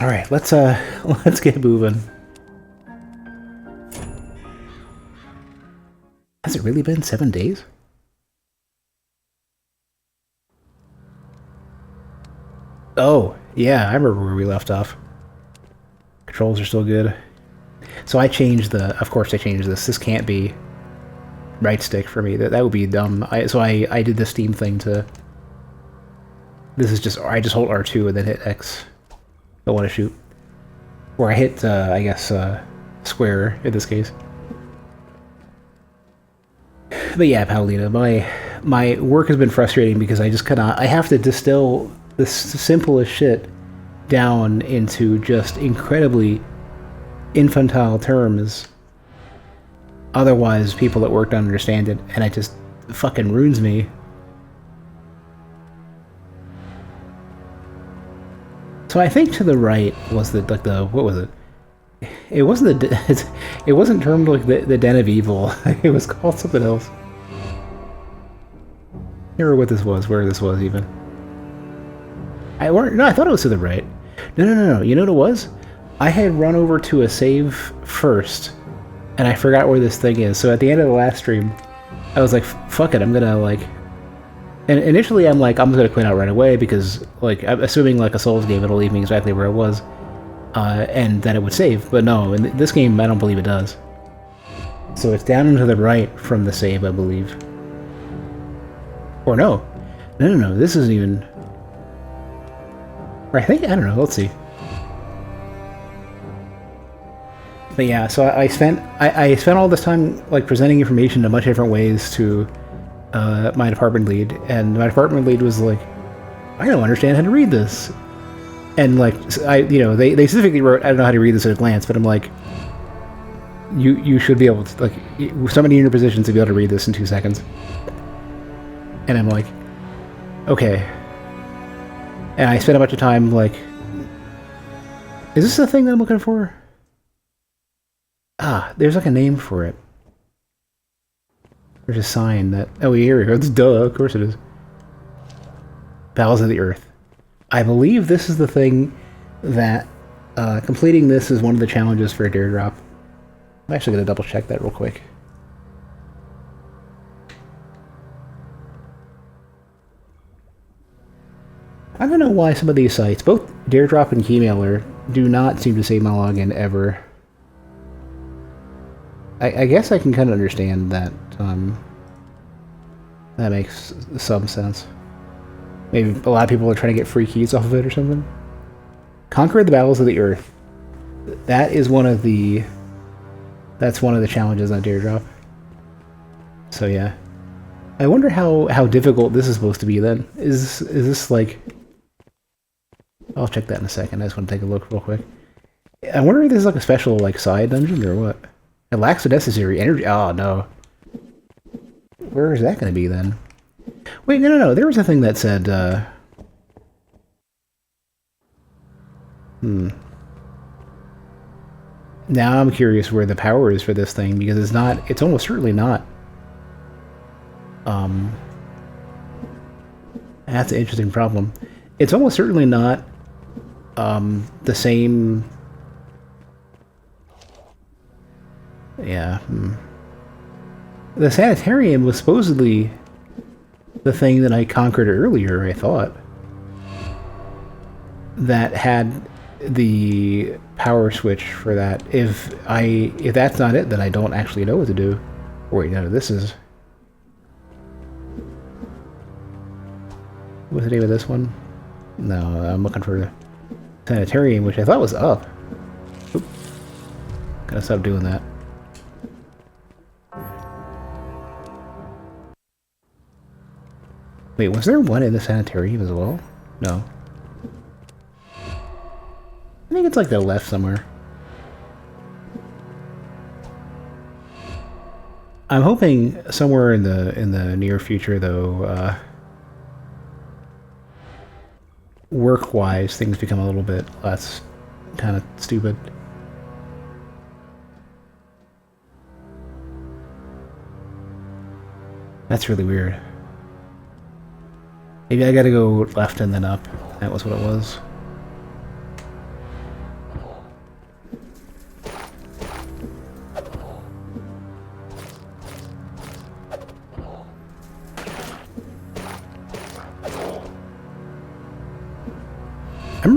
All right, let's let's get moving. Has it really been 7 days? Oh, yeah, I remember where we left off. Controls are still good. So I changed of course I changed this. This can't be right stick for me. That would be dumb. So I did the Steam thing to... This is just, I just hold R2 and then hit X. Don't want to shoot. Or I hit, I guess, square in this case. But yeah, Paulina, my work has been frustrating because I just cannot... I have to distill the simplest shit down into just incredibly infantile terms. Otherwise, people at work don't understand it, and it just fucking ruins me. So I think to the right was the what was it? It wasn't it wasn't termed like the Den of Evil. It was called something else. I remember what this was, where this was even. No, I thought it was to the right. No. You know what it was? I had run over to a save first, and I forgot where this thing is. So at the end of the last stream, I was like, fuck it, I'm gonna like... And initially I'm like, I'm gonna quit out right away because, like, I'm assuming like a Souls game, it'll leave me exactly where it was. And that it would save. But no, in this game, I don't believe it does. So it's down and to the right from the save, I believe. Or no. No, this isn't even... Or I think, I don't know, let's see. But yeah, so I spent all this time like presenting information in a bunch of different ways to my department lead, and my department lead was like, I don't understand how to read this. And like they specifically wrote, I don't know how to read this at a glance, but I'm like, you should be able to, like, somebody in your position to be able to read this in 2 seconds. And I'm like, okay. And I spent a bunch of time like, is this the thing that I'm looking for? Ah, there's like a name for it. There's a sign that... Oh, here we go. It's duh, of course it is. Bowels of the Earth. I believe this is the thing that... completing this is one of the challenges for a dare drop. I'm actually going to double check that real quick. I don't know why some of these sites, both dare drop and Keymailer, do not seem to save my login ever. I guess I can kind of understand that. That makes some sense. Maybe a lot of people are trying to get free keys off of it or something. Conquer the Battles of the Earth. That is one of the... That's one of the challenges on Dare Drop. So yeah. I wonder how difficult this is supposed to be then. Is this like... I'll check that in a second. I just want to take a look real quick. I wonder if this is like a special like side dungeon or what. It lacks the necessary energy. Oh, no. Where is that going to be, then? Wait, no. There was a thing that said, Now I'm curious where the power is for this thing, because it's not... It's almost certainly not. That's an interesting problem. It's almost certainly not, the same... Yeah. The sanitarium was supposedly the thing that I conquered earlier, I thought. That had the power switch for that. If that's not it, then I don't actually know what to do. Wait, no, this is... What's the name of this one? No, I'm looking for the sanitarium, which I thought was up. Oop. Gotta stop doing that. Wait, was there one in the sanitarium as well? No. I think it's like the left somewhere. I'm hoping somewhere in the near future, though, work-wise, things become a little bit less kind of stupid. That's really weird. Maybe I gotta go left and then up. That was what it was.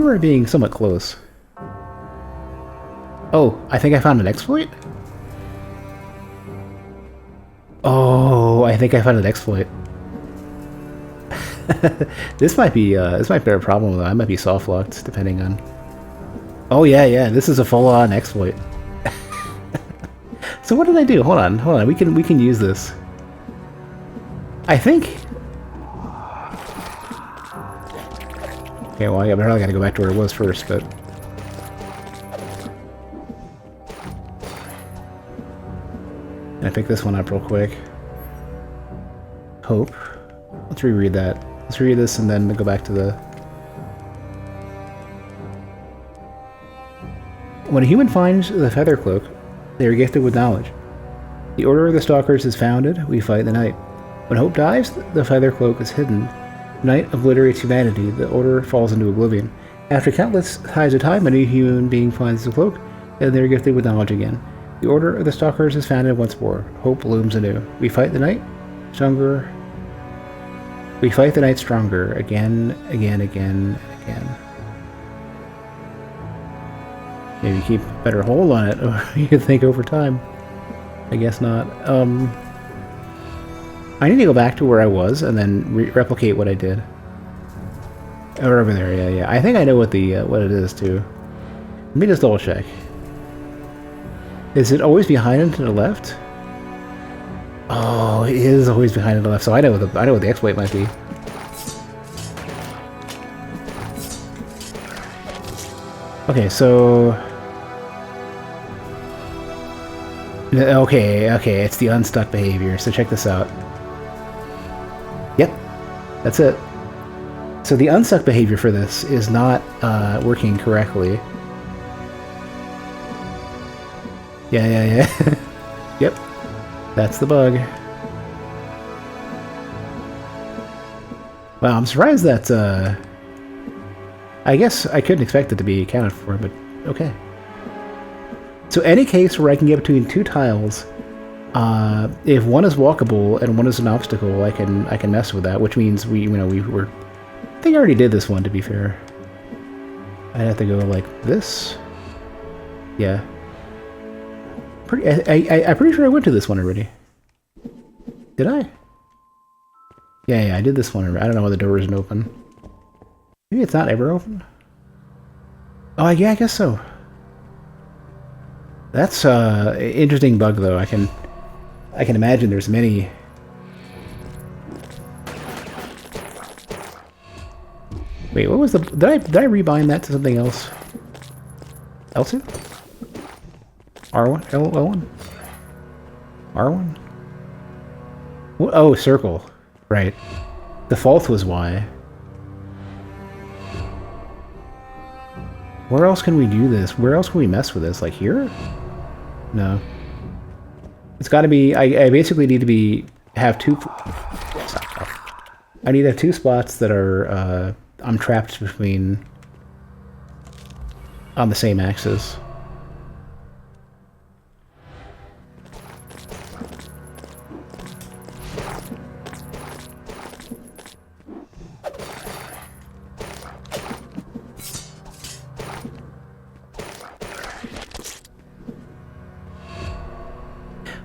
remember it being somewhat close. Oh, I think I found an exploit? Oh, I think I found an exploit. This might be a problem though. I might be soft locked depending on. Oh yeah, this is a full-on exploit. So what did I do? Hold on. We can use this. I think. Okay, well I probably gotta go back to where it was first, but. And I pick this one up real quick. Hope. Let's reread that. Let's read this and then go back to the... When a human finds the feather cloak, they are gifted with knowledge. The order of the stalkers is founded, we fight the night. When hope dies, the feather cloak is hidden. Night obliterates humanity, the order falls into oblivion. After countless tides of time, a new human being finds the cloak, and they are gifted with knowledge again. The order of the stalkers is founded once more. Hope blooms anew. We fight the night, stronger. We fight the night stronger, again. Maybe keep a better hold on it, or you could think over time. I guess not. I need to go back to where I was and then replicate what I did. Or over there, yeah. I think I know what it is too. Let me just double check. Is it always behind and to the left? Oh, it is always behind and to the left. So I know what the exploit might be. Okay, so. Okay, it's the unstuck behavior. So check this out. Yep, that's it. So the unstuck behavior for this is not working correctly. Yeah. Yep, that's the bug. Wow, I'm surprised that, I guess I couldn't expect it to be accounted for, but okay. So any case where I can get between two tiles, if one is walkable and one is an obstacle, I can mess with that, which means we were... I think I already did this one, to be fair. I'd have to go like this. Yeah. I'm pretty sure I went to this one already. Did I? Yeah, I did this one already. I don't know why the door isn't open. Maybe it's not ever open? Oh, yeah, I guess so. That's an interesting bug, though. I can imagine there's many... Wait, what was the... Did I rebind that to something else? L2? R1? L1? R1? Oh, circle. Right. Default was Y. Where else can we do this? Where else can we mess with this? Like here? No. It's gotta be... I basically need to have two... I need to have two spots that are... I'm trapped between... on the same axis.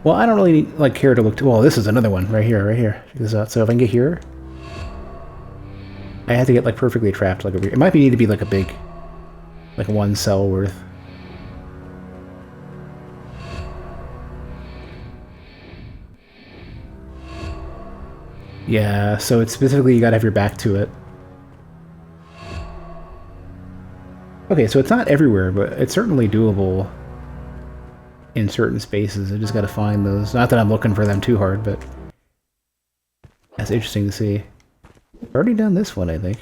Well, I don't really care to look to... Well, this is another one right here. Check this out. So if I can get here, I have to get perfectly trapped over here. It might need to be a big, one cell worth. Yeah, so it's specifically you gotta have your back to it. Okay, so it's not everywhere, but it's certainly doable in certain spaces. I just gotta find those. Not that I'm looking for them too hard, but that's interesting to see. I've already done this one, I think.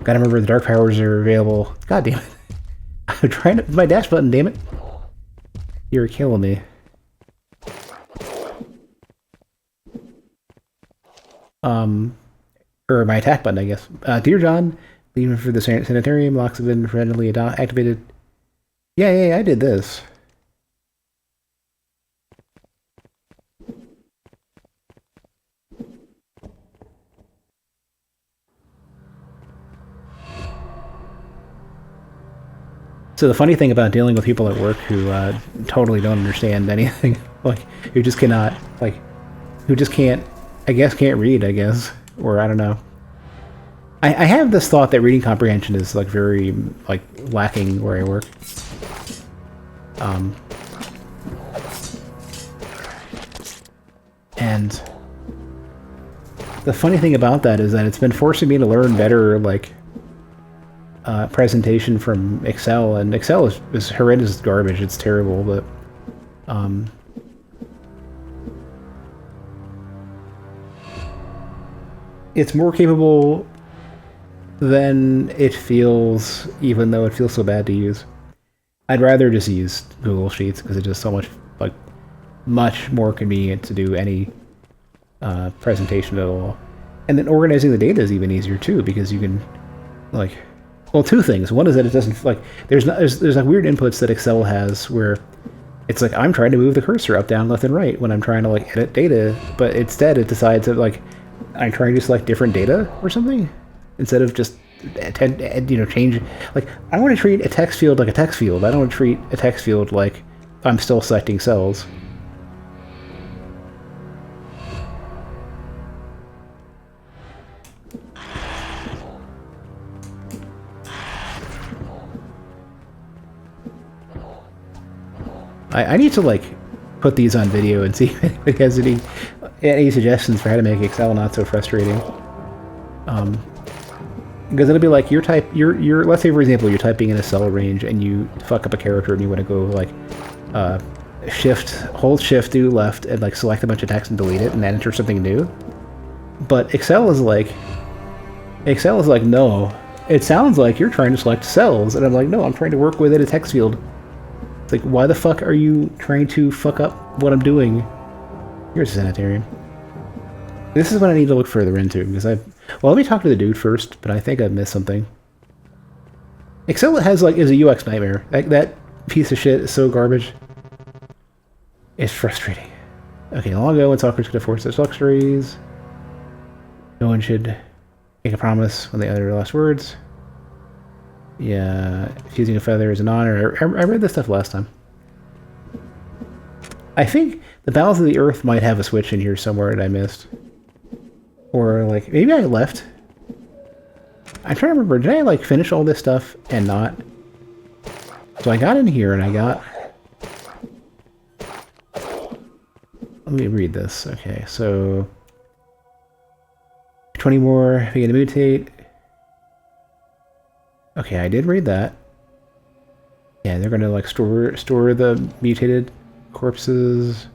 Gotta remember the dark powers are available. God damn it. I'm trying to... My dash button, damn it. You're killing me. Or my attack button, I guess. Dear John, leaving for the sanitarium, locks have been randomly activated. Yeah, I did this. So the funny thing about dealing with people at work who totally don't understand anything, like who just cannot, like, who just can't, I guess can't read, I guess, or I don't know. I have this thought that reading comprehension is like very like lacking where I work. And the funny thing about that is that it's been forcing me to learn better, like, presentation from Excel, and Excel is horrendous garbage. It's terrible, but it's more capable than it feels, even though it feels so bad to use. I'd rather just use Google Sheets because it's just so much, like, much more convenient to do any presentation at all. And then organizing the data is even easier too, because you can, like, well, two things. One is that it doesn't, like, there's like weird inputs that Excel has where it's like I'm trying to move the cursor up, down, left, and right when I'm trying to like edit data, but instead it decides that like I'm trying to select different data or something instead of just change. Like, I want to treat a text field like a text field. I don't want to treat a text field like I'm still selecting cells. I need to like put these on video and see if anybody has any suggestions for how to make Excel not so frustrating. Because it'll be like you're let's say for example you're typing in a cell range and you fuck up a character and you want to go like hold shift, do left, and like select a bunch of text and delete it and then enter something new. But Excel is like no. It sounds like you're trying to select cells, and I'm like, no, I'm trying to work within a text field. It's like, why the fuck are you trying to fuck up what I'm doing? Here's a sanitarium. This is what I need to look further into, because well, let me talk to the dude first, but I think I've missed something. Excel is a UX nightmare. That piece of shit is so garbage. It's frustrating. Okay, long ago when Socrates could have forced such luxuries, no one should make a promise when they utter their last words. Yeah, fusing a feather is an honor. I read this stuff last time. I think the Battles of the Earth might have a switch in here somewhere that I missed. Or, like, maybe I left. I'm trying to remember, did I, like, finish all this stuff and not? So I got in here and I got... Let me read this. Okay, so... 20 more, begin to mutate. Okay, I did read that. Yeah, they're gonna like store the mutated corpses.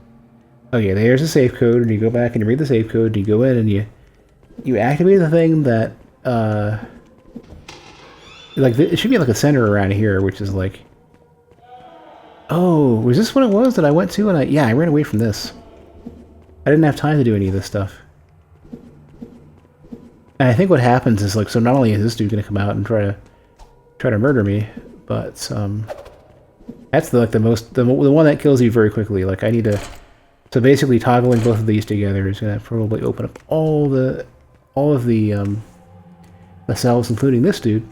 Okay, there's a safe code, and you go back and you read the safe code, and you go in and you activate the thing that like it should be like a center around here, which is like, oh, was this what it was that I went to? And I ran away from this. I didn't have time to do any of this stuff. And I think what happens is like, so not only is this dude gonna come out and try to murder me, but that's the one that kills you very quickly. Like, I need to, so basically toggling both of these together is gonna probably open up all of the cells, including this dude.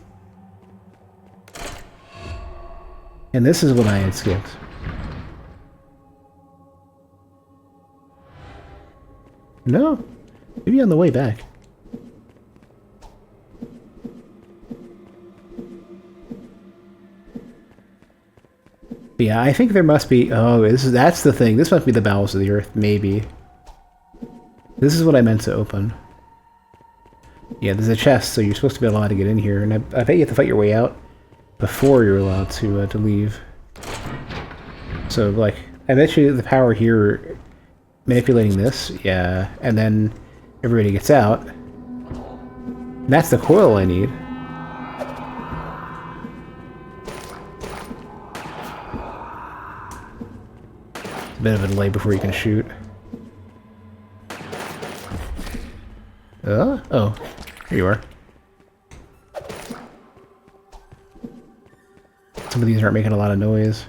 And this is what I had skipped. No, maybe on the way back. Yeah, I think there must be... Oh, that's the thing. This must be the bowels of the earth, maybe. This is what I meant to open. Yeah, there's a chest, so you're supposed to be allowed to get in here, and I bet you have to fight your way out before you're allowed to leave. So, like, I bet you the power here, manipulating this, yeah, and then everybody gets out. And that's the coil I need. A bit of a delay before you can shoot. Oh, here you are. So some of these aren't making a lot of noise.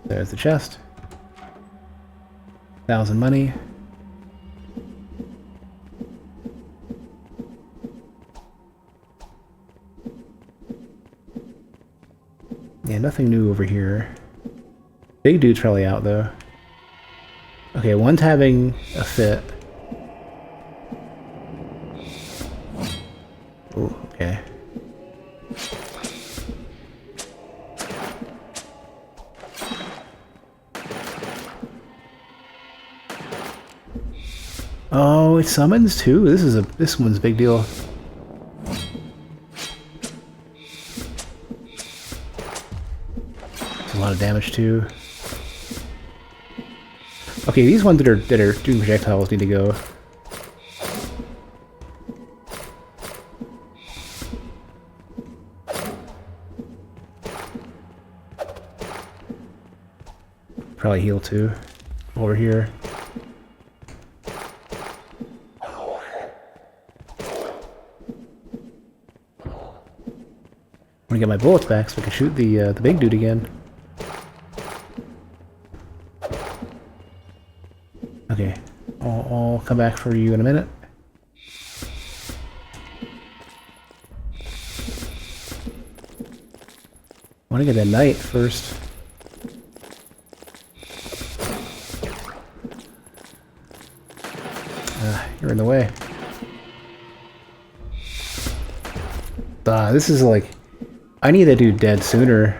There's the chest. 1,000 money. Yeah, nothing new over here. Big dude's probably out though. Okay, one's having a fit. Oh, okay. Oh, it summons too? This one's a big deal. A lot of damage too. Okay, these ones that are doing projectiles need to go. Probably heal too. Over here. I'm gonna get my bullets back so I can shoot the big dude again. Okay, I'll come back for you in a minute. I want to get that knight first. You're in the way. This is like... I need that dude dead sooner.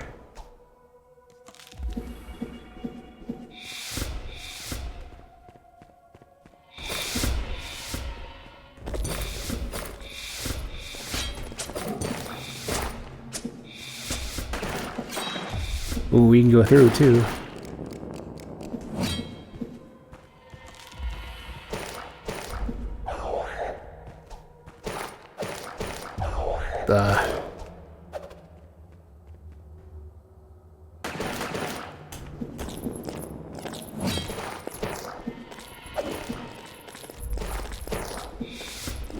Ooh, we can go through too.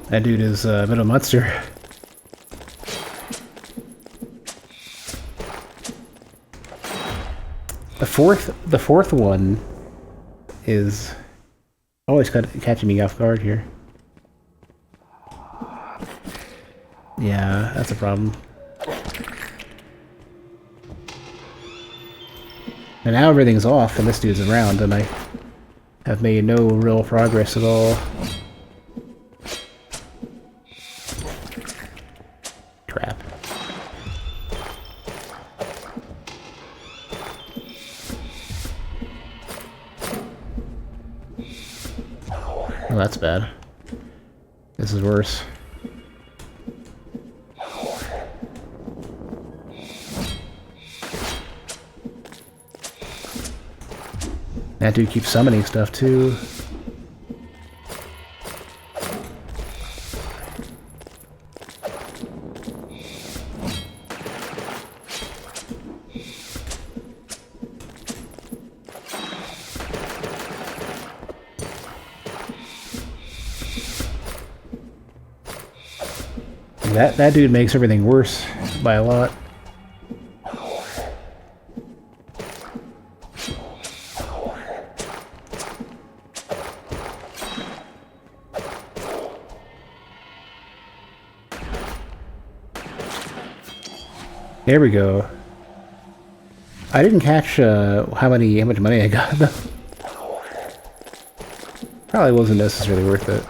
That dude is a bit of a monster. The fourth one is always catching me off guard here. Yeah, that's a problem. And now everything's off and this dude's around and I have made no real progress at all. Crap. Oh, that's bad. This is worse. That dude keeps summoning stuff too. That dude makes everything worse by a lot. There we go. I didn't catch how much money I got though. Probably wasn't necessarily worth it.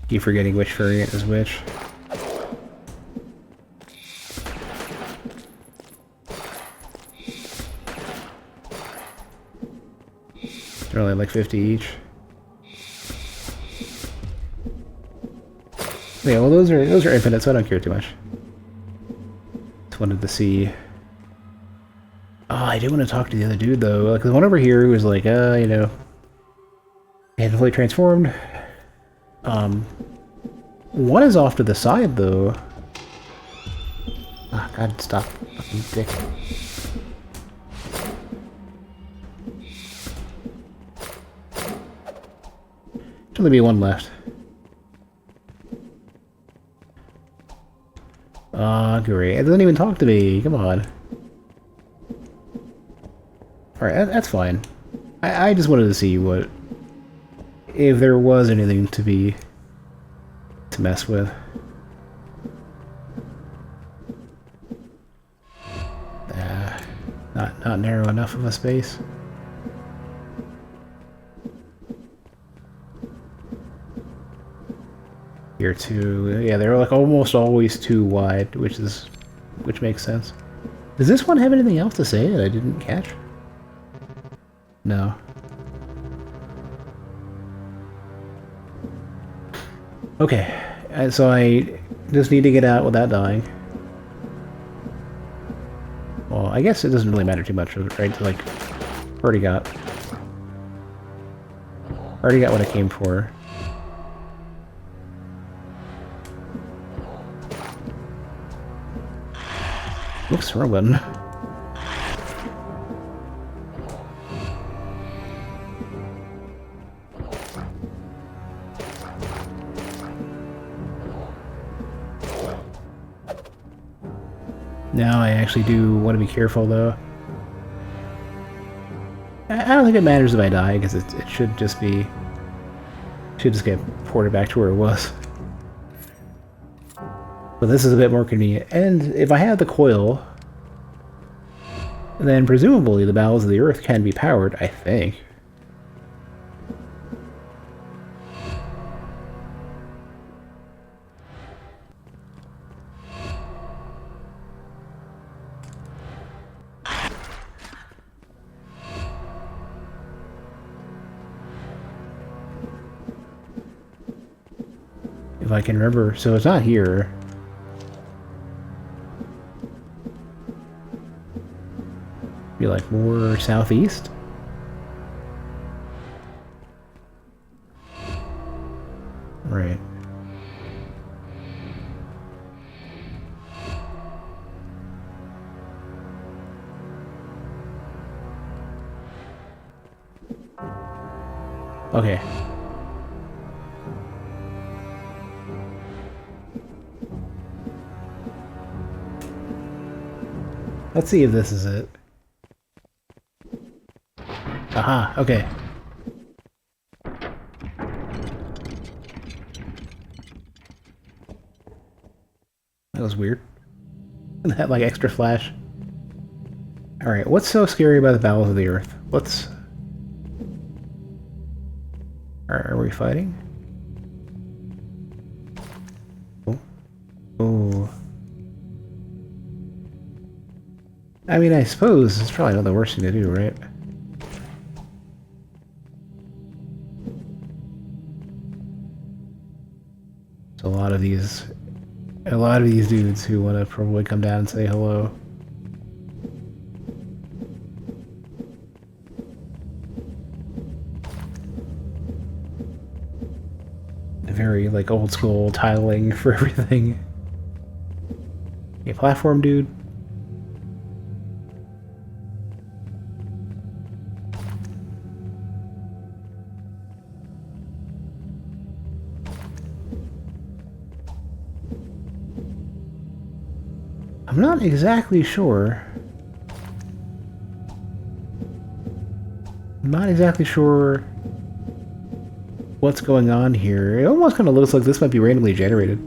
Keep forgetting which variant is which. They're only like 50 each. Yeah, well those are infinite, so I don't care too much. Just wanted to see. Oh, I did want to talk to the other dude though. Like the one over here who was like, you know, he hadn't fully transformed. One is off to the side though. Ah, God, stop, fucking dick. Should only be one left. Ah, great. It doesn't even talk to me. Come on. Alright, that's fine. I just wanted to see what... if there was anything to mess with. Not narrow enough of a space. Here too, yeah, they're like almost always too wide, which makes sense. Does this one have anything else to say that I didn't catch? No. Okay, so I just need to get out without dying. Well, I guess it doesn't really matter too much, right? Like, already got what I came for. Oops, wrong button. Now I actually do want to be careful, though. I don't think it matters if I die, because it should just be... should just get ported back to where it was. But this is a bit more convenient. And if I have the coil, then presumably the bowels of the earth can be powered, I think. If I can remember, so it's not here. Be like more southeast? Right. Okay. Let's see if this is it. Aha, okay. That was weird. That like extra flash. Alright, what's so scary about the bowels of the earth? What's... Are we fighting? Oh. Oh. I mean, I suppose it's probably not the worst thing to do, right? So a lot of these dudes who want to probably come down and say hello. Very like old school tiling for everything. A platform, dude. I'm not exactly sure. I'm not exactly sure what's going on here. It almost kind of looks like this might be randomly generated.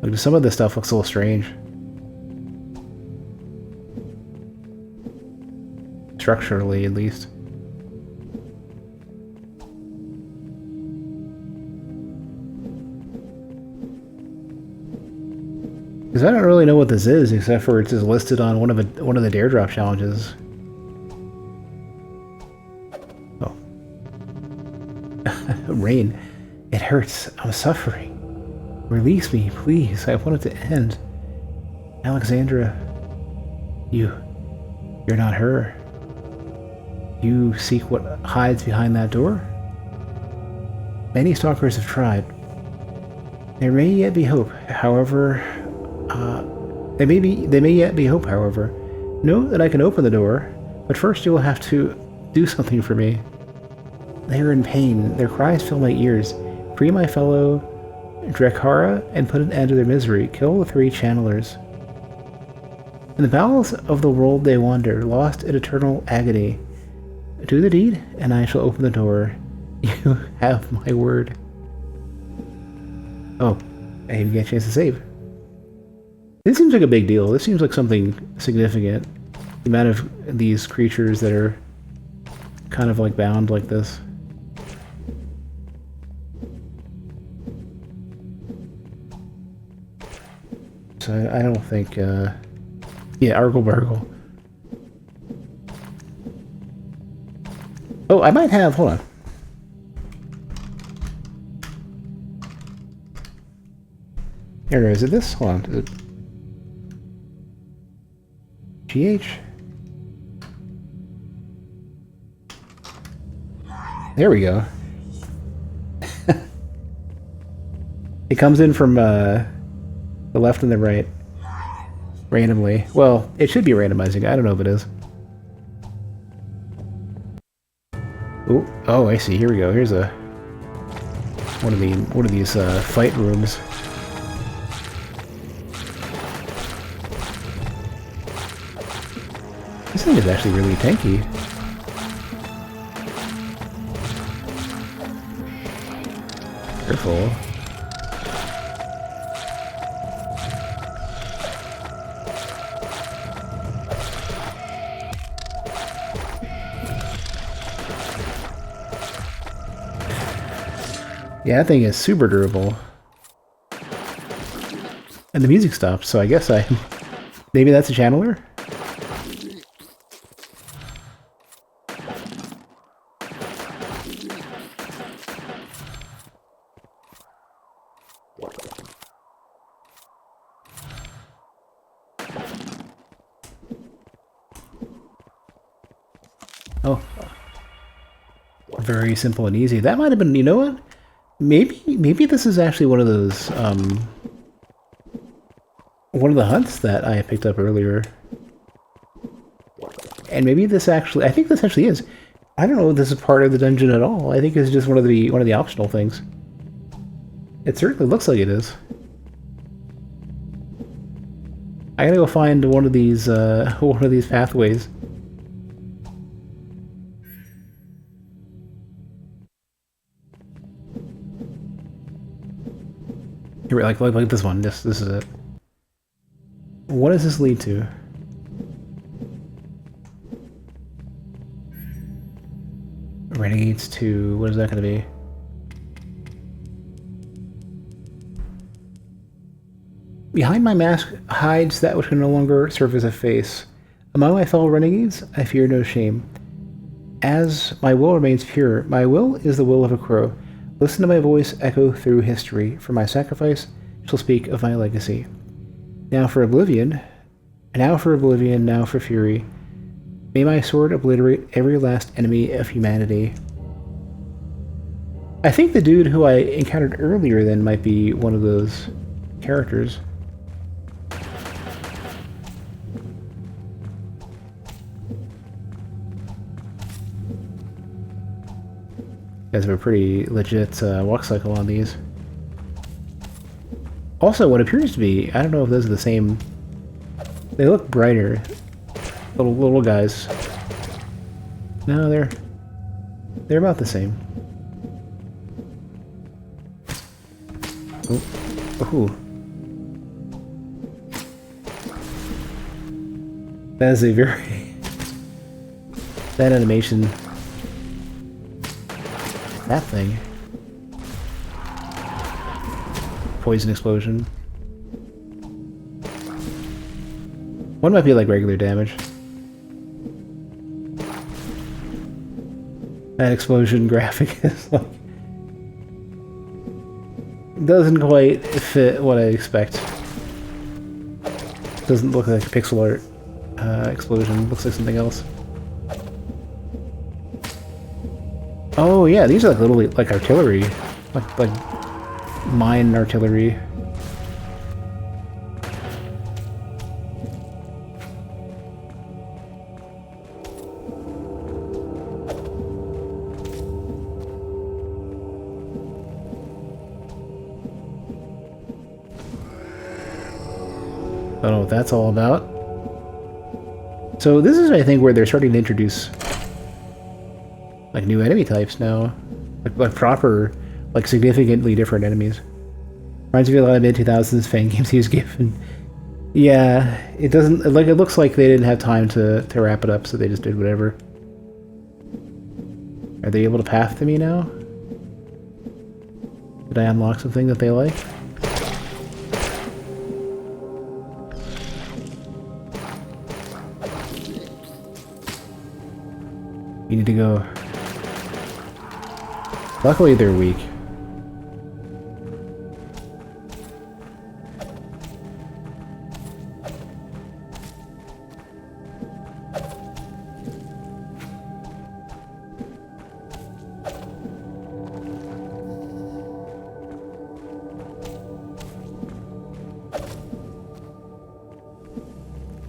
Like some of this stuff looks a little strange. Structurally, at least. Because I don't really know what this is, except for it's just listed on one of the dare drop challenges. Oh. Rain. It hurts. I'm suffering. Release me, please. I want it to end. Alexandra. You're not her. You seek what hides behind that door? Many stalkers have tried. There may yet be hope, however... There may yet be hope, however. Know that I can open the door, but first you will have to do something for me. They are in pain. Their cries fill my ears. Free my fellow Drekara and put an end to their misery. Kill the 3 channelers. In the bowels of the world they wander, lost in eternal agony. Do the deed, and I shall open the door. You have my word. Oh, I didn't get a chance to save. This seems like a big deal. This seems like something significant. The amount of these creatures that are kind of like bound like this. So I don't think, yeah, Argle Bargle. Oh, I might have, hold on. There it is. Is it this? Hold on. Is it GH? There we go. It comes in from the left and the right. Randomly. Well, it should be randomizing. I don't know if it is. Ooh, oh, I see. Here we go. Here's a one of these fight rooms. This thing is actually really tanky. Careful. Yeah, that thing is super durable. And the music stopped, so I guess maybe that's a channeler? Oh. Very simple and easy. That might have been, you know what? Maybe this is actually one of those, one of the hunts that I picked up earlier. And maybe this actually, I think this actually is. I don't know if this is part of the dungeon at all. I think it's just one of the optional things. It certainly looks like it is. I gotta go find one of these pathways. Here, like this one. This is it. What does this lead to? Renegades to... what is that going to be? Behind my mask hides that which can no longer serve as a face. Among my fellow renegades, I fear no shame. As my will remains pure, my will is the will of a crow. Listen to my voice echo through history, for my sacrifice shall speak of my legacy. Now for oblivion, now for fury. May my sword obliterate every last enemy of humanity. I think the dude who I encountered earlier then might be one of those characters. Guys have a pretty legit walk cycle on these. Also, what appears to be, I don't know if those are the same. They look brighter. Little guys. No, they're about the same. Ooh. That is a very... that animation... that thing. Poison explosion. One might be like regular damage. That explosion graphic is like... doesn't quite fit what I expect. Doesn't look like a pixel art explosion. Looks like something else. Oh yeah, these are like literally like artillery, like mine artillery. don't know what that's all about. So this is, I think, where they're starting to introduce like new enemy types now, like proper, like significantly different enemies. Reminds me of a lot of mid-2000s fan games he was given. Yeah, it doesn't like it looks like they didn't have time to wrap it up, so they just did whatever. Are they able to path to me now? Did I unlock something that they like? You need to go. Luckily, they're weak.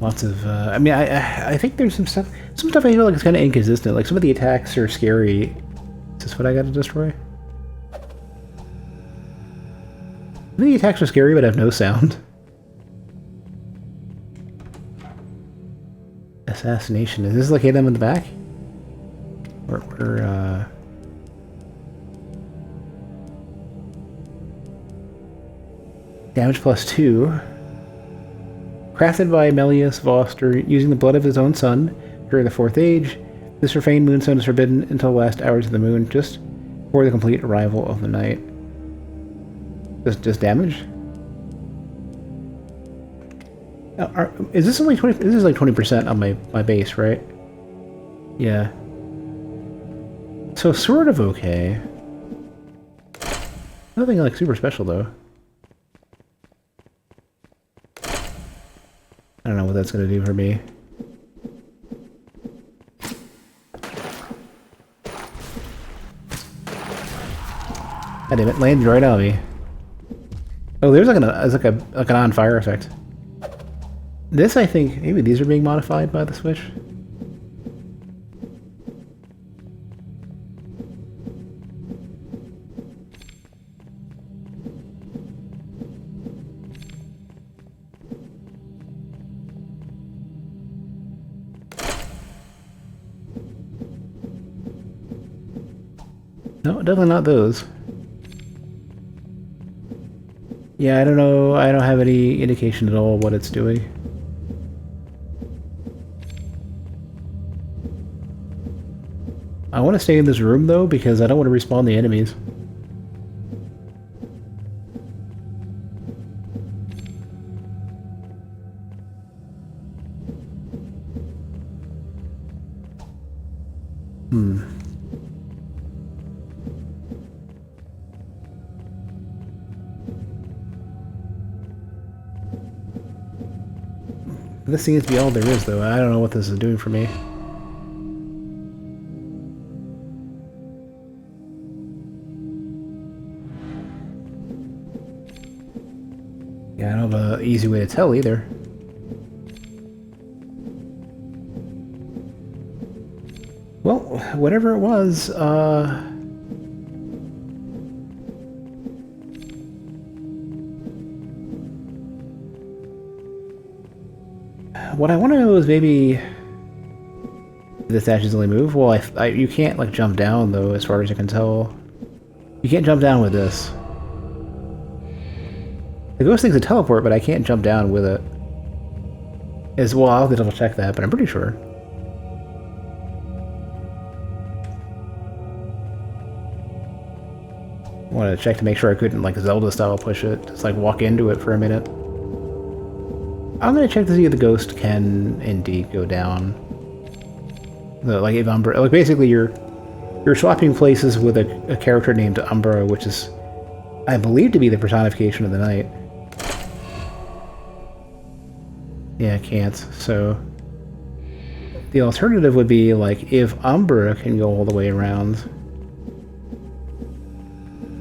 Lots of, I mean, I think there's some stuff I feel like is kind of inconsistent. Like, some of the attacks are scary. Is this what I gotta destroy? Some of the attacks are scary, but have no sound. Assassination. Is this like hit them in the back? Or damage +2. Crafted by Melius Voster using the blood of his own son during the Fourth Age, this profaned moonstone is forbidden until the last hours of the moon, just before the complete arrival of the night. Just damage? Is this only 20? This is like 20% on my base, right? Yeah. So sort of okay. Nothing like super special though. I don't know what that's going to do for me. God damn it, landed right on me. Oh, there's like an on fire effect. This, I think, maybe these are being modified by the Switch. No, definitely not those. Yeah, I don't know. I don't have any indication at all what it's doing. I want to stay in this room though because I don't want to respawn the enemies. This seems to be all there is, though. I don't know what this is doing for me. Yeah, I don't have an easy way to tell either. Well, whatever it was, what I want to know is maybe did the statues only move? Well, you can't like jump down though, as far as I can tell. You can't jump down with this. The ghost thing's a teleport, but I can't jump down with it. As well, I'll have to double check that, but I'm pretty sure. I wanted to check to make sure I couldn't like Zelda style push it, just like walk into it for a minute. I'm gonna check to see if the ghost can indeed go down. Like if Umbra, like basically you're swapping places with a character named Umbra, which is, I believe, to be the personification of the night. Yeah, I can't. So the alternative would be like if Umbra can go all the way around,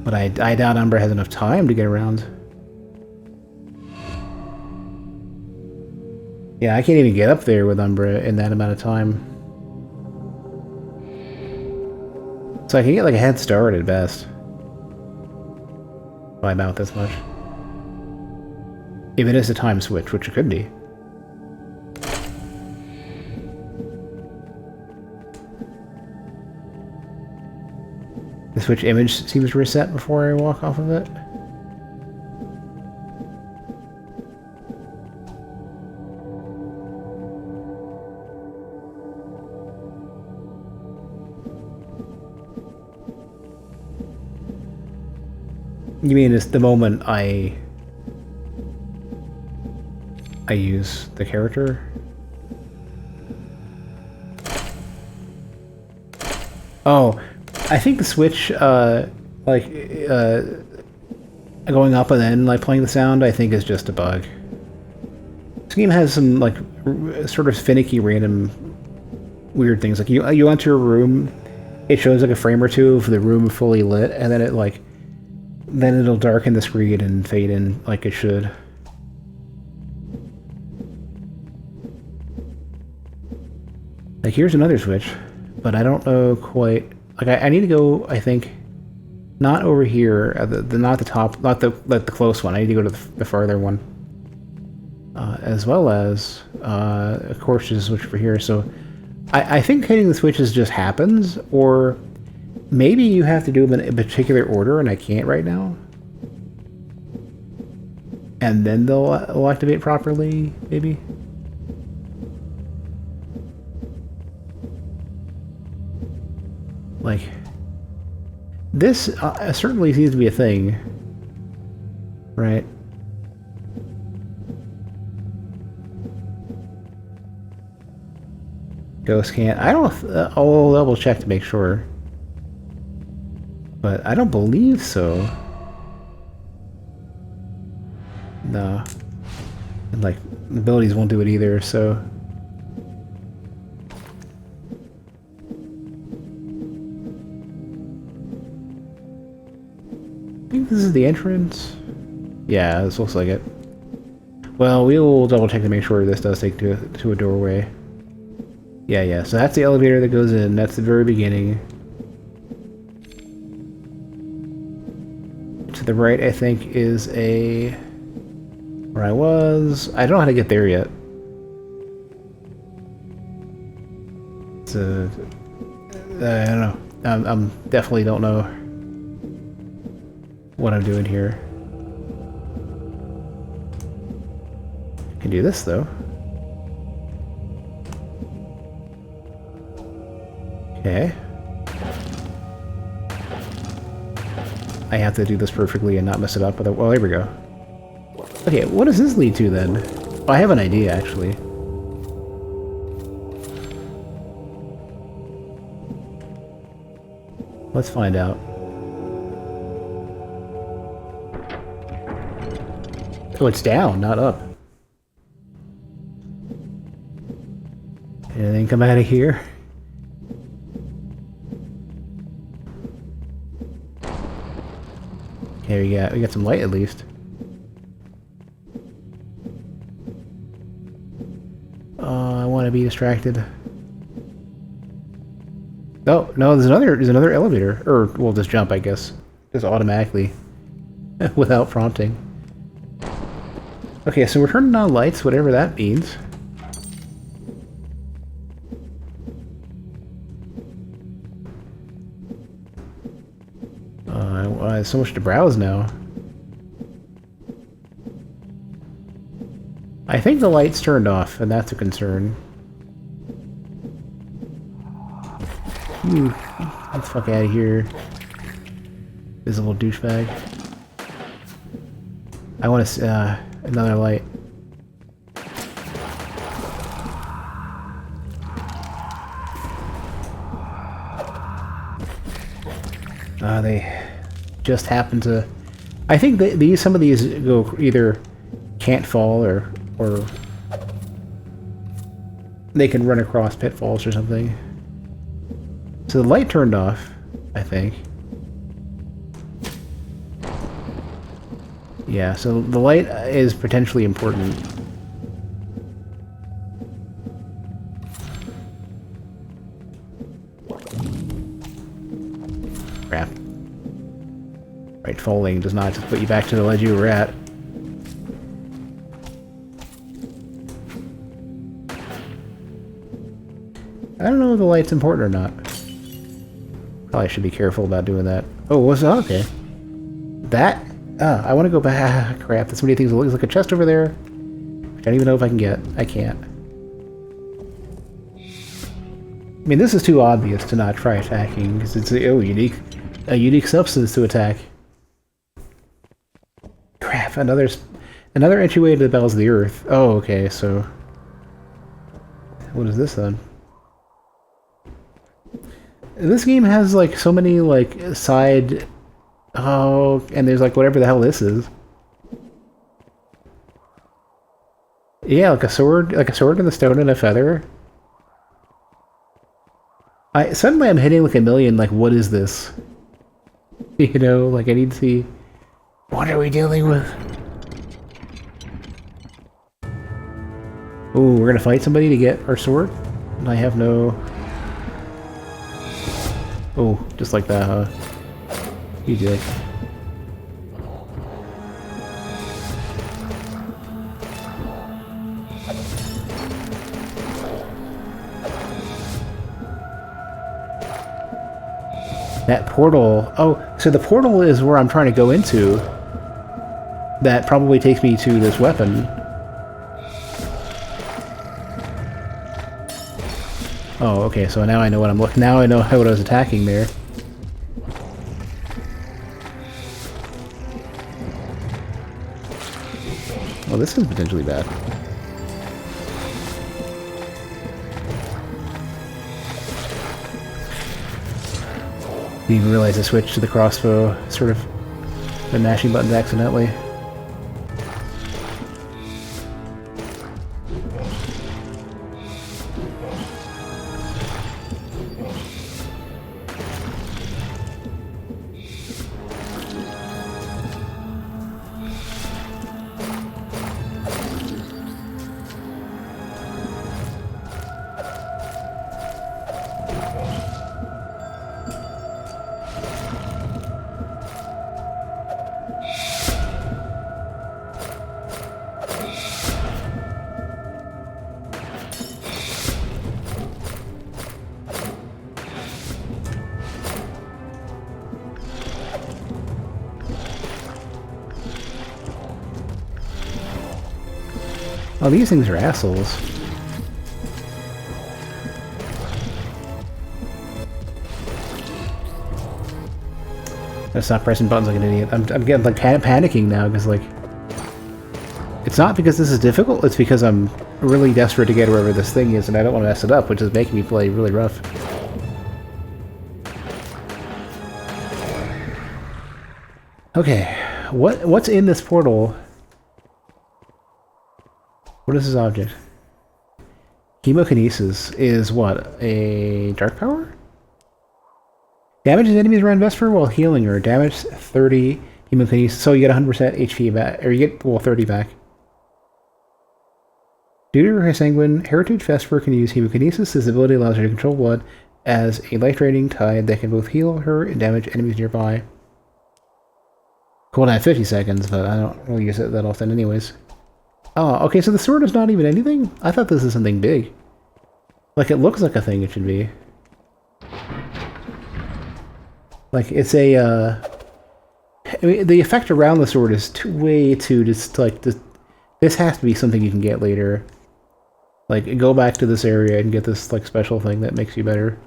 but I doubt Umbra has enough time to get around. Yeah, I can't even get up there with Umbra in that amount of time. So I can get like a head start at best. By about this much. If it is a time switch, which it could be. The switch image seems to reset before I walk off of it. You mean it's the moment I use the character? Oh, I think the switch, like, going up and then, like, playing the sound, I think is just a bug. This game has some, like, sort of finicky, random, weird things. Like, you enter a room, it shows, like, a frame or two of the room fully lit, and then it, like, then it'll darken the screen and fade in like it should. Like, here's another switch, but I don't know quite. Like, I need to go, I think, not over here, not the top, not the close one. I need to go to the farther one. As well as, of course, there's a switch over here. So I think hitting the switches just happens, or maybe you have to do them in a particular order, and I can't right now. And then they'll activate properly, maybe? Like, this certainly seems to be a thing, right? Ghost can't. I don't. I'll double check to make sure. But I don't believe so. No. And, like, abilities won't do it either, so. I think this is the entrance. Yeah, this looks like it. Well, we will double check to make sure this does take to a doorway. Yeah, so that's the elevator that goes in. That's the very beginning. To the right, I think, is a... where I was. I don't know how to get there yet. It's a... I don't know. I'm definitely don't know what I'm doing here. I can do this, though. Okay. I have to do this perfectly and not mess it up, but well, there we go. Okay, what does this lead to then? Oh, I have an idea, actually. Let's find out. Oh, it's down, not up. Anything come out of here? Okay, we got some light at least. I want to be distracted. Oh no, there's another elevator, or we'll just jump, I guess, just automatically, without prompting. Okay, so we're turning on lights, whatever that means. So much to browse now. I think the light's turned off, and that's a concern. Get the fuck out of here. Visible douchebag. I want to another light. They just happen to. I think that some of these go either can't fall or they can run across pitfalls or something. So the light turned off, I think. Yeah, so the light is potentially important. Crap. Right, falling does not just put you back to the ledge you were at. I don't know if the light's important or not. Probably should be careful about doing that. Oh, what's that? Okay. That? I want to go back. Crap, there's so many things. It looks like a chest over there. I don't even know if I can get. I can't. I mean, this is too obvious to not try attacking, because it's a unique substance to attack. Crap, another entryway to the Bells of the Earth. Oh, okay, so... What is this then? This game has, like, so many, like, side... Oh, and there's, like, whatever the hell this is. Yeah, like a sword and a stone and a feather. Suddenly I'm hitting, like, a million, like, what is this? You know, like, I need to see... What are we dealing with? Ooh, we're gonna fight somebody to get our sword? And I have no... Oh, just like that, huh? You dick. That portal... Oh, so the portal is where I'm trying to go into. That probably takes me to this weapon. Oh, okay, so now I know what I'm looking... Now I know what I was attacking there. Well, this is potentially bad. Didn't even realize I switched to the crossbow, sort of been mashing buttons accidentally. Oh, these things are assholes. Gotta stop pressing buttons like an idiot. I'm getting like panicking now because like it's not because this is difficult. It's because I'm really desperate to get wherever this thing is, and I don't want to mess it up, which is making me play really rough. Okay, what's in this portal? What is this object? Chemokinesis is what? A dark power? Damages enemies around Vesper while healing her. Damage 30 chemokinesis. So you get 100% HP back. Or you get, well, 30 back. Due to her sanguine heritage, Vesper can use chemokinesis. This ability allows her to control blood as a life-draining tide that can both heal her and damage enemies nearby. Cooldown 50 seconds, but I don't really use it that often anyways. Oh, okay, so the sword is not even anything? I thought this is something big. Like, it looks like a thing it should be. Like, it's a, I mean, the effect around the sword is way too just, like, this has to be something you can get later. Like, go back to this area and get this, like, special thing that makes you better.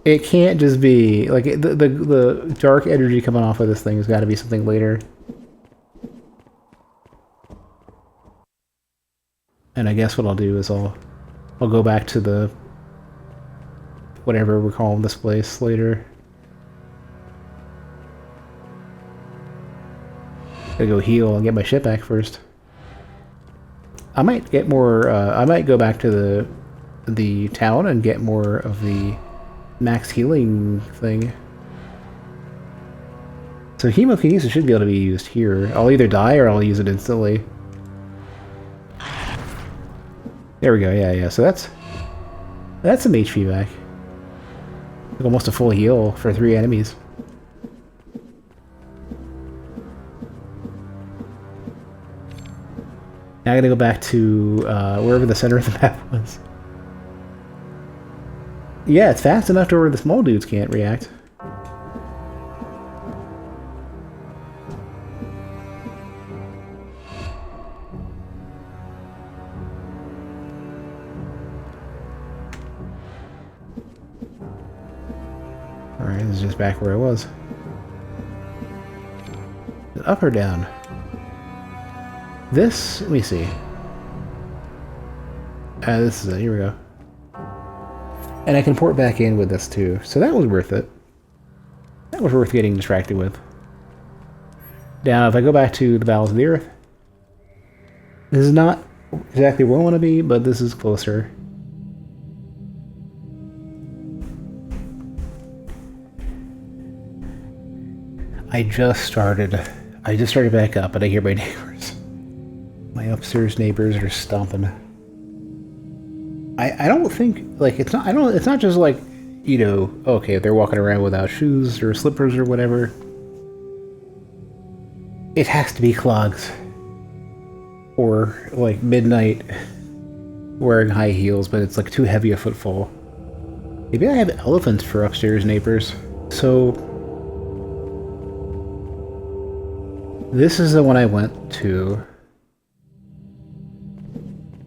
It can't just be, like, the dark energy coming off of this thing has got to be something later. And I guess what I'll do is I'll go back to the whatever we're calling this place later. Gotta go heal and get my shit back first. I might get more. I might go back to the town and get more of the max healing thing. So hemokinesis should be able to be used here. I'll either die or I'll use it instantly. There we go, yeah. So that's some HP back. Like almost a full heal for 3 enemies. Now I gotta go back to wherever the center of the map was. Yeah, it's fast enough to where the small dudes can't react. Alright, this is just back where I was. Up or down? This, let me see. This is it, here we go. And I can port back in with this too, so that was worth it. That was worth getting distracted with. Now, if I go back to the bowels of the earth, this is not exactly where I want to be, but this is closer. I just started back up, and I hear my neighbors. My upstairs neighbors are stomping. I don't think, like, it's not just like, you know, okay, they're walking around without shoes or slippers or whatever. It has to be clogs. Or, like, midnight wearing high heels, but it's, like, too heavy a footfall. Maybe I have elephants for upstairs neighbors. So, this is the one I went to.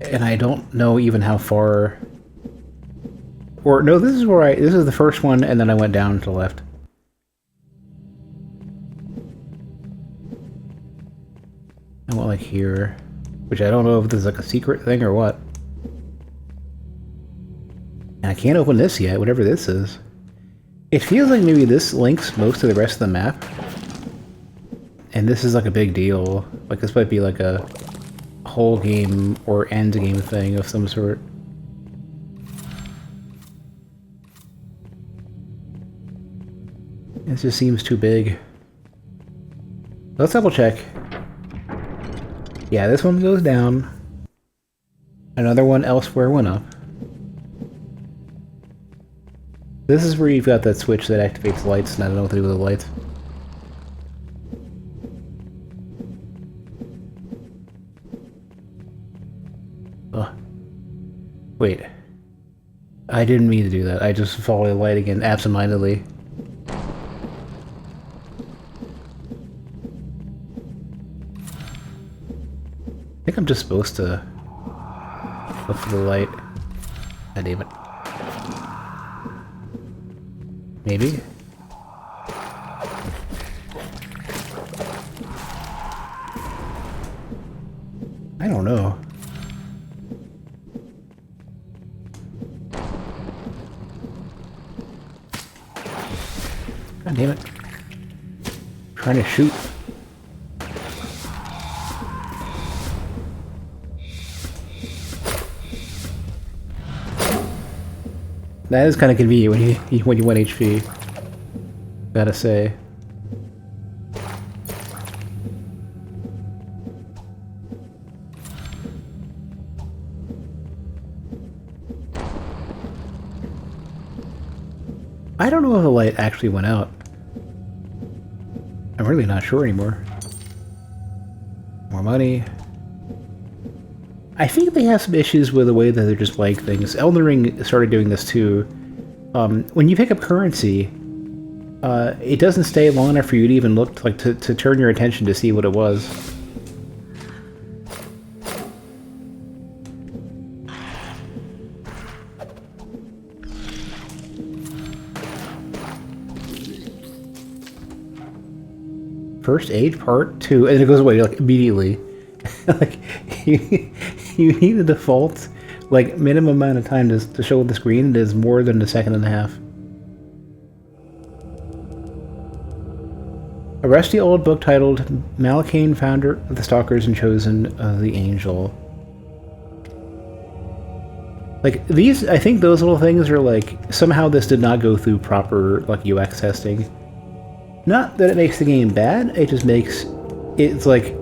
And I don't know even how far... Or, no, this is where this is the first one, and then I went down to the left. I went, like, here. Which I don't know if this is, like, a secret thing or what. And I can't open this yet, whatever this is. It feels like maybe this links most of the rest of the map. And this is, like, a big deal. Like, this might be, like, a whole game or end game thing of some sort. It just seems too big. Let's double check. Yeah, this one goes down. Another one elsewhere went up. This is where you've got that switch that activates lights, and I don't know what to do with the lights. Wait. I didn't mean to do that. I just followed the light again, absentmindedly. I think I'm just supposed to look for the light. God damn it. Maybe? I don't know. God damn it. I'm trying to shoot. That is kind of convenient when you want HP. Gotta say. I don't know if the light actually went out. I'm really not sure anymore. More money. I think they have some issues with the way that they're just like things. Elden Ring started doing this too. When you pick up currency, it doesn't stay long enough for you to even look, like, to turn your attention to see what it was. First aid part 2, and it goes away, like, immediately. Like, you need the default, like, minimum amount of time to show the screen. It is more than a second and a half. A rusty old book titled Malakain, Founder of the Stalkers and Chosen of the Angel. Like, these, I think those little things are like, somehow this did not go through proper, like, UX testing. Not that it makes the game bad, it just makes, it's like,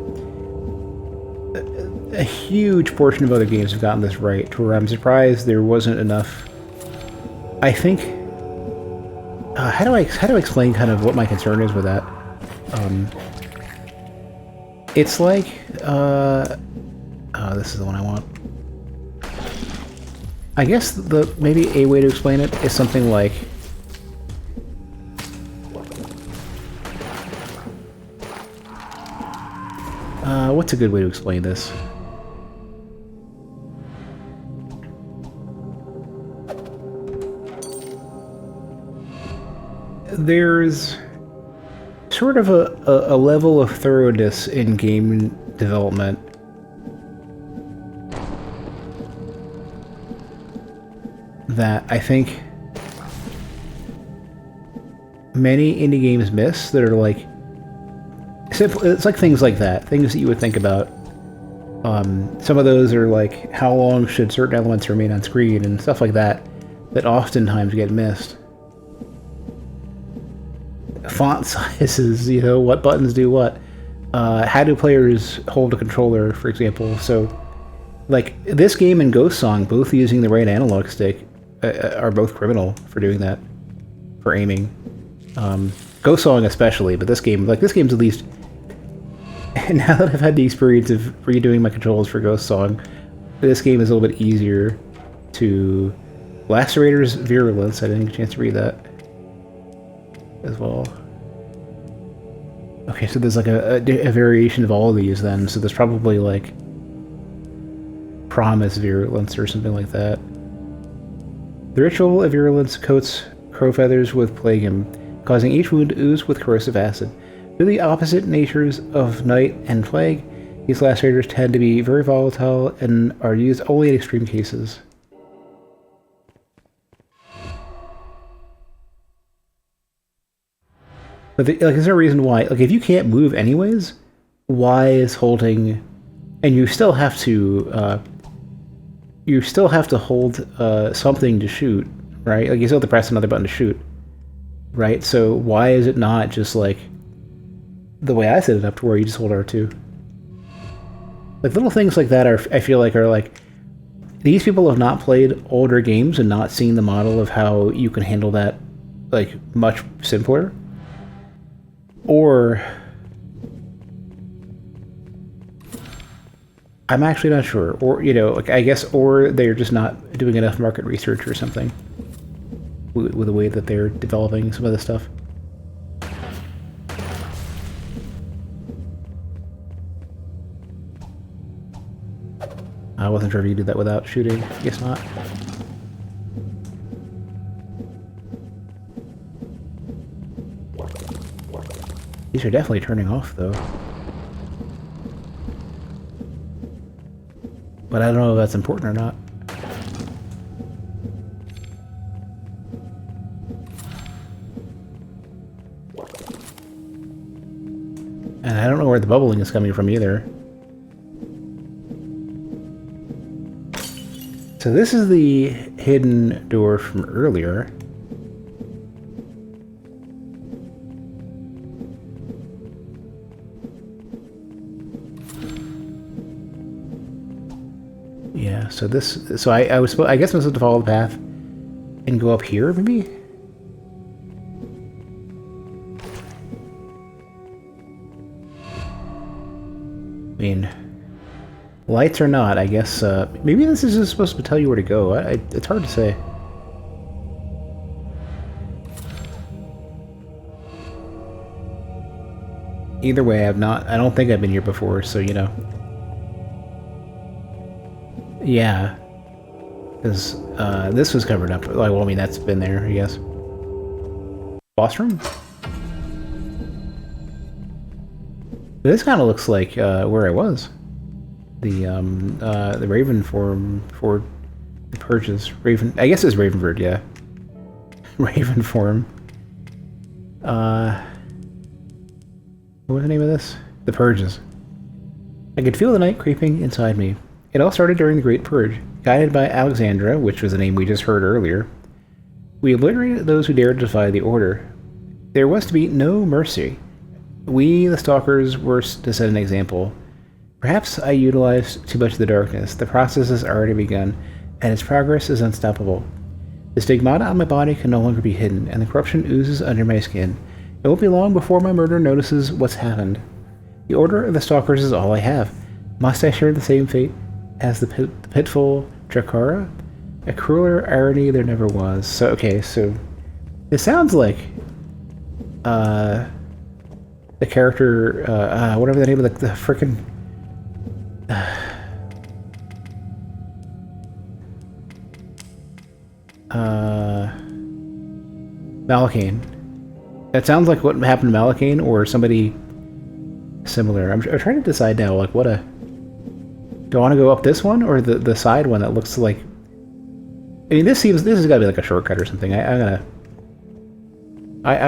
a huge portion of other games have gotten this right, to where I'm surprised there wasn't enough. I think, how do I explain kind of what my concern is with that? It's like, oh, this is the one I want. I guess maybe a way to explain it is something like what's a good way to explain this? There's sort of a level of thoroughness in game development that I think many indie games miss that are like simple. It's like things like that, things that you would think about. Some of those are like how long should certain elements remain on screen and stuff like that that oftentimes get missed. Font sizes, you know, what buttons do what. How do players hold a controller, for example? So, like, this game and Ghost Song, both using the right analog stick, are both criminal for doing that, for aiming. Ghost Song especially, but this game's at least... And now that I've had the experience of redoing my controls for Ghost Song, this game is a little bit easier to... Lacerator's Virulence, I didn't get a chance to read that as well. Okay, so there's like a variation of all of these then, so there's probably like Promise Virulence or something like that. The ritual of virulence coats crow feathers with plagum, causing each wound to ooze with corrosive acid. Due to the opposite natures of night and plague, these lacerators tend to be very volatile and are used only in extreme cases. But is there a reason why? Like, if you can't move anyways, why is holding... And you still have to... hold something to shoot, right? Like, you still have to press another button to shoot, right? So why is it not just, like, the way I set it up to where you just hold R2? Like, little things like that I feel like are, like... These people have not played older games and not seen the model of how you can handle that, like, much simpler. Or... I'm actually not sure. Or, you know, like, I guess, or they're just not doing enough market research or something with the way that they're developing some of this stuff. I wasn't sure if you did that without shooting. I guess not. These are definitely turning off, though. But I don't know if that's important or not. And I don't know where the bubbling is coming from either. So this is the hidden door from earlier. Yeah, so this... So I guess I'm supposed to follow the path and go up here, maybe? I mean... Lights or not, I guess, maybe this is just supposed to tell you where to go. It's hard to say. Either way, I don't think I've been here before, so, you know. Yeah. Because, this was covered up. Well, I mean, that's been there, I guess. Boss room? This kind of looks like, where I was. The Raven form for the purges. Raven, I guess it's Ravenbird, yeah. Raven form. What was the name of this? The Purges. I could feel the night creeping inside me. It all started during the Great Purge. Guided by Alexandra, which was the name we just heard earlier, we obliterated those who dared defy the Order. There was to be no mercy. We, the Stalkers, were to set an example. Perhaps I utilized too much of the darkness. The process has already begun, and its progress is unstoppable. The stigmata on my body can no longer be hidden, and the corruption oozes under my skin. It won't be long before my murder notices what's happened. The Order of the Stalkers is all I have. Must I share the same fate as the pitiful Drakara? A crueler irony there never was. So, okay, so it sounds like the character, whatever the name of the frickin' Malakane. That sounds like what happened to Malakane or somebody similar. I'm trying to decide now, like, what a... Do I want to go up this one or the side one that looks like... I mean, this has got to be like a shortcut or something. I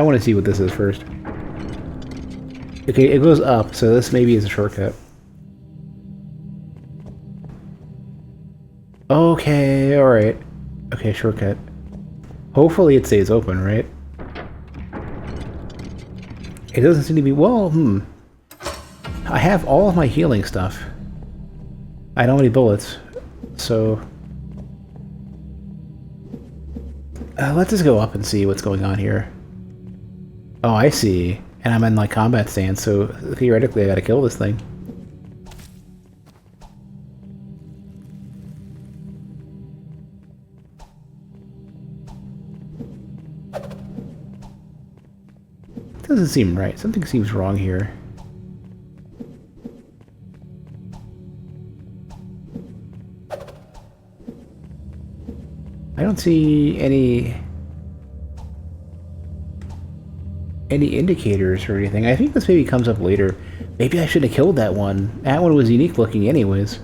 want to see what this is first. Okay, it goes up, so this maybe is a shortcut. Okay, alright. Okay, shortcut. Hopefully it stays open, right? It doesn't seem to be... Well, I have all of my healing stuff. I don't have any bullets, so... let's just go up and see what's going on here. Oh, I see. And I'm in, like, combat stance, so theoretically I gotta kill this thing. Doesn't seem right. Something seems wrong here. I don't see any indicators or anything. I think this maybe comes up later. Maybe I should have killed that one. That one was unique looking anyways.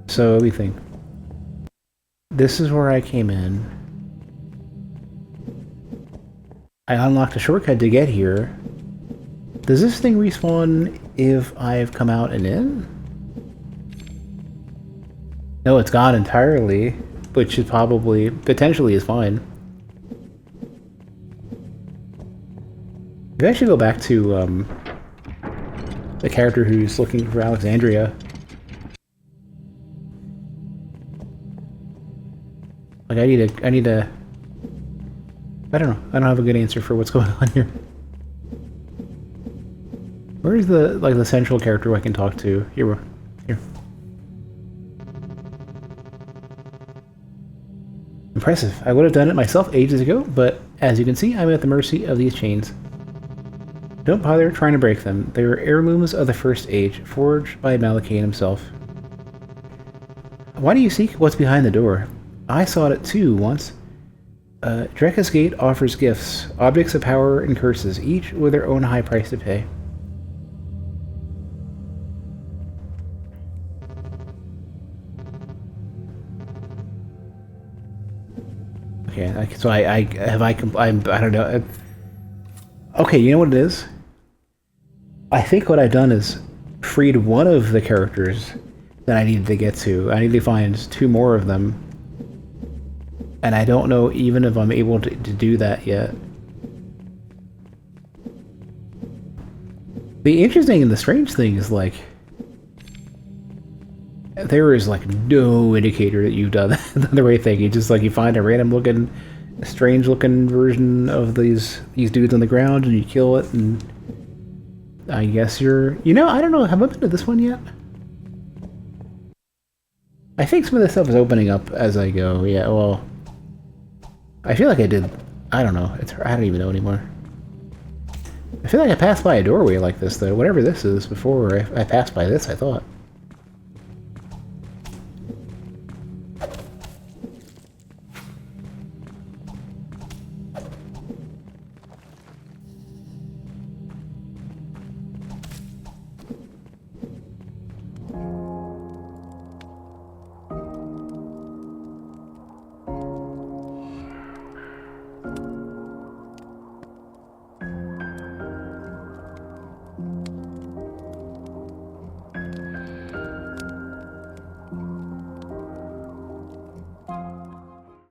So, let me think. This is where I came in. I unlocked a shortcut to get here. Does this thing respawn if I've come out and in? No, it's gone entirely, which is probably, potentially is fine. Maybe I should go back to the character who's looking for Alexandria. Like I need to I don't know. I don't have a good answer for what's going on here. Where is the central character I can talk to? Here. Impressive. I would have done it myself ages ago, but as you can see, I'm at the mercy of these chains. Don't bother trying to break them. They are heirlooms of the First Age, forged by Malakane himself. Why do you seek what's behind the door? I sought it too once. Drekka's Gate offers gifts, objects of power and curses, each with their own high price to pay. Okay, so I don't know. Okay, you know what it is? I think what I've done is freed one of the characters that I needed to get to. I need to find two more of them. And I don't know even if I'm able to do that yet. The interesting and the strange thing is, like, there is, like, no indicator that you've done the right thing. You just, like, you find a random looking, strange looking version of these dudes on the ground and you kill it, and I guess you're... You know, I don't know, have I been to this one yet? I think some of this stuff is opening up as I go, yeah, well... I feel like I did... I don't know. I don't even know anymore. I feel like I passed by a doorway like this, though. Whatever this is, before I passed by this, I thought.